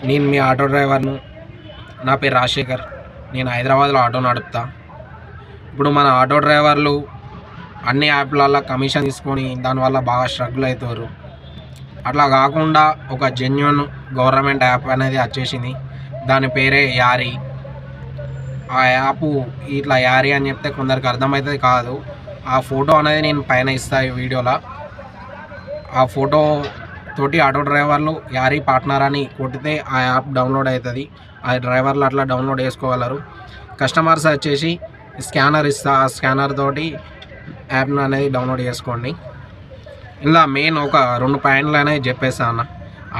నేను మీ ఆటో డ్రైవర్ను. నా పేరు రాజశేఖర్. నేను హైదరాబాద్లో ఆటో నడుపుతా. ఇప్పుడు మన ఆటో డ్రైవర్లు అన్ని యాప్లల్లో కమిషన్ తీసుకొని దానివల్ల బాగా స్ట్రగుల్ అవుతారు. అట్లా కాకుండా ఒక జెన్యూన్ గవర్నమెంట్ యాప్ అనేది వచ్చేసింది. దాని పేరే యారీ. ఆ యాప్ ఇట్లా యారీ అని చెప్తే కొందరికి అర్థమవుతుంది కాదు. ఆ ఫోటో అనేది నేను పైన ఇస్తాను ఈ వీడియోలో. ఆ ఫోటో తోటి ఆటో డ్రైవర్లు యారీ పార్ట్నర్ అని కొట్టితే ఆ యాప్ డౌన్లోడ్ అవుతుంది. ఆ డ్రైవర్లు అట్లా డౌన్లోడ్ చేసుకోగలరు. కస్టమర్స్ వచ్చేసి స్కానర్ ఇస్తా, ఆ స్కానర్ తోటి యాప్ను అనేది డౌన్లోడ్ చేసుకోండి. ఇలా మెయిన్ ఒక 2 పాయింట్లు అనేది చెప్పేస్తా అన్న.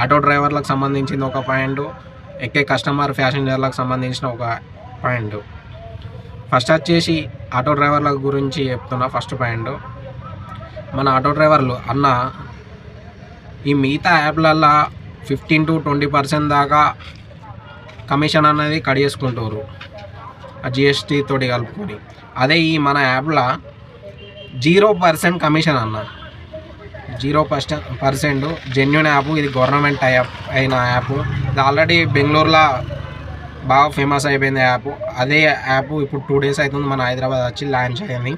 ఆటో డ్రైవర్లకు సంబంధించింది ఒక పాయింట్, ఎక్కే కస్టమర్ ప్యాసింజర్లకు సంబంధించిన ఒక పాయింట్. ఫస్ట్ వచ్చేసి ఆటో డ్రైవర్ల గురించి చెప్తున్నా. ఫస్ట్ పాయింట్, మన ఆటో డ్రైవర్లు అన్న ఈ మిగతా యాప్లల్లో 15 to 20% దాకా కమిషన్ అనేది కట్ చేసుకుంటారు, ఆ జిఎస్టీ తోటి కలుపుకొని. అదే ఈ మన యాప్లో 0% కమిషన్ అన్న. 0% జెన్యూన్ యాప్. ఇది గవర్నమెంట్ యాప్ అయిన యాప్. ఇది ఆల్రెడీ బెంగళూరులో బాగా ఫేమస్ అయిపోయింది యాప్. అదే యాప్ ఇప్పుడు 2 days అవుతుంది మన హైదరాబాద్ వచ్చి లాంచ్ అయింది.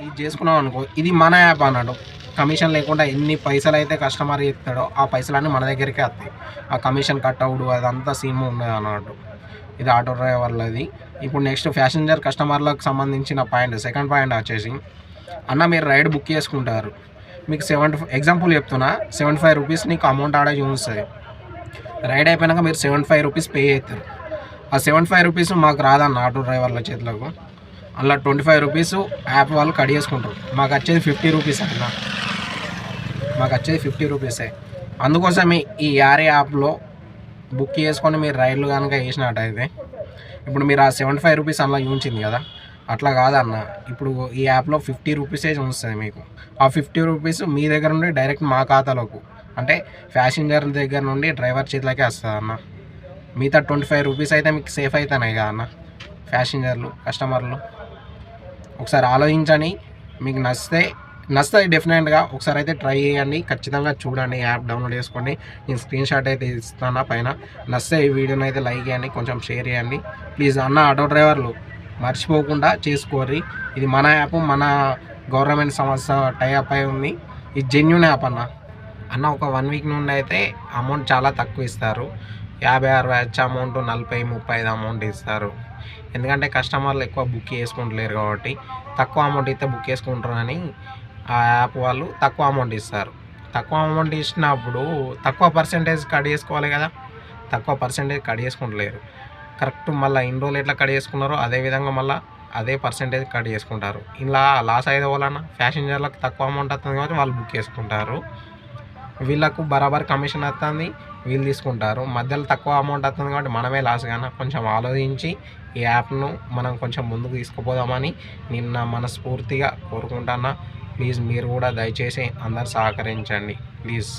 ఇది చేసుకున్నాం అనుకో, ఇది మన యాప్ అన్నాడు. కమిషన్ లేకుండా ఎన్ని పైసలు అయితే కస్టమర్ ఇస్తాడో ఆ పైసలన్నీ మన దగ్గరికే వస్తాయి. ఆ కమిషన్ కట్ అవుడు అదంతా సీన్ ఉండదు అన్నట్టు. ఇది ఆటో డ్రైవర్లది. ఇప్పుడు నెక్స్ట్ ప్యాసింజర్ కస్టమర్లకు సంబంధించిన పాయింట్, సెకండ్ పాయింట్ వచ్చేసి, అన్న మీరు రైడ్ బుక్ చేసుకుంటారు. మీకు ఎగ్జాంపుల్ చెప్తున్నా, 75 రూపీస్ నీకు అమౌంట్ ఆడ చూస్తుంది. రైడ్ అయిపోయినాక మీరు 75 రూపీస్ పే అవుతారు. ఆ 75 రూపీస్ మాకు రాదన్న ఆటో డ్రైవర్ల చేతులకు. అలా 25 రూపీస్ యాప్ వాళ్ళు కట్ చేసుకుంటారు. మాకు వచ్చేది 50 రూపీస్ అన్న. మాకు వచ్చేది 50 రూపీసే. అందుకోసమే ఈ యారీ యాప్లో బుక్ చేసుకొని మీరు రైడ్లు కనుక వేసినట్టయితే, ఇప్పుడు మీరు ఆ 75 రూపీస్ అందులో చూపించింది కదా, అట్లా కాదన్న. ఇప్పుడు ఈ యాప్లో 50 రూపీసే చూస్తుంది మీకు. ఆ 50 రూపీస్ మీ దగ్గర నుండి డైరెక్ట్ మా ఖాతాలోకి, అంటే ప్యాసింజర్ దగ్గర నుండి డ్రైవర్ చేతిలోకే వస్తుంది అన్న. మిగతా 25 రూపీస్ అయితే మీకు సేఫ్ అవుతున్నాయి కదా అన్న. ప్యాసింజర్లు కస్టమర్లు ఒకసారి ఆలోచించండి. మీకు నచ్చుతుంది డెఫినెట్గా. ఒకసారి అయితే ట్రై చేయండి, ఖచ్చితంగా చూడండి, యాప్ డౌన్లోడ్ చేసుకోండి. నేను స్క్రీన్ షాట్ అయితే ఇస్తాను పైన. నచ్చితే ఈ వీడియోని అయితే లైక్ చేయండి, కొంచెం షేర్ చేయండి ప్లీజ్ అన్న. ఆటో డ్రైవర్లు మర్చిపోకుండా చేసుకోర్రి. ఇది మన యాప్, మన గవర్నమెంట్ సంస్థ టైఅప్ అయి ఉంది. ఇది జెన్యూన్ యాప్ అన్న. ఒక 1 week నుండి అయితే అమౌంట్ చాలా తక్కువ ఇస్తారు. 56 వచ్చే అమౌంట్ 40, 35 అమౌంట్ ఇస్తారు. ఎందుకంటే కస్టమర్లు ఎక్కువ బుక్ చేసుకుంటలేరు కాబట్టి, తక్కువ అమౌంట్ ఇస్తే బుక్ చేసుకుంటారు అని ఆ యాప్ వాళ్ళు తక్కువ అమౌంట్ ఇస్తారు. తక్కువ అమౌంట్ ఇచ్చినప్పుడు తక్కువ పర్సెంటేజ్ కట్ చేసుకోవాలి కదా. తక్కువ పర్సెంటేజ్ కట్ చేసుకుంటలేరు. కరెక్ట్ మళ్ళీ ఇన్ని రోజులు ఎట్లా కట్ చేసుకున్నారో అదేవిధంగా మళ్ళీ అదే పర్సెంటేజ్ కట్ చేసుకుంటారు. ఇలా లాస్ అయితే వాళ్ళన్న ప్యాసింజర్లకు తక్కువ అమౌంట్ వస్తుంది కాబట్టి వాళ్ళు బుక్ చేసుకుంటారు. వీళ్ళకు బరాబర్ కమిషన్ వస్తుంది, వీళ్ళు తీసుకుంటారు. మధ్యలో తక్కువ అమౌంట్ వస్తుంది కాబట్టి మనమే లాస్. కానీ కొంచెం ఆలోచించి ఈ యాప్ను మనం కొంచెం ముందుకు తీసుకుపోదామని నిన్న మనస్ఫూర్తిగా కోరుకుంటున్నా. ప్లీజ్ మీరు కూడా దయచేసి అందరు సహకరించండి ప్లీజ్.